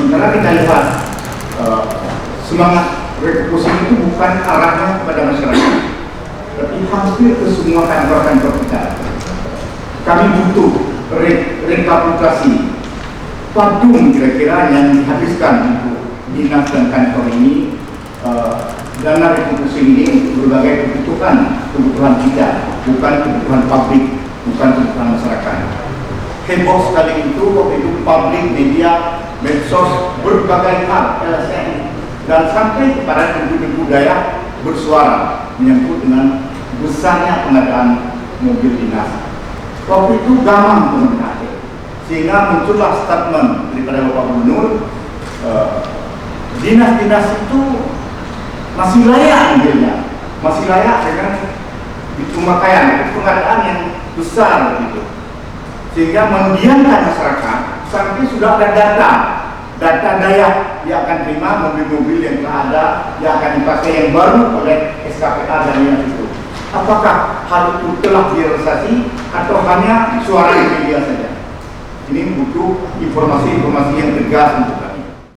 Sementara kita lihat semangat refocusing itu bukan arahnya kepada masyarakat, tapi hampir ke semua kantor-kantor kita. Kami butuh rekapitulasi padum kira-kira yang dihabiskan untuk dinas dan kantor ini, dana refocusing ini untuk berbagai kebutuhan kita, bukan kebutuhan publik, bukan kebutuhan masyarakat. Heboh sekali itu waktu itu publik, media, medsos, berbagai hal, LSM, dan sampai kepada penduduk budaya bersuara menyangkut dengan besarnya pengadaan mobil dinas. Waktu itu gamang pemerintah, sehingga muncullah statement daripada Bapak Gubernur, dinas-dinas itu masih layak mobilnya, masih layak dengan pemakaian pengadaan yang besar gitu, sehingga mendiamkan masyarakat sampai sudah ada data daya yang akan terima mobil-mobil yang telah ada, yang akan dipakai yang baru oleh SKPA dan dinas itu. Apakah hal itu telah direalisasi atau hanya suara media saja? Ini butuh informasi-informasi yang tegas untuk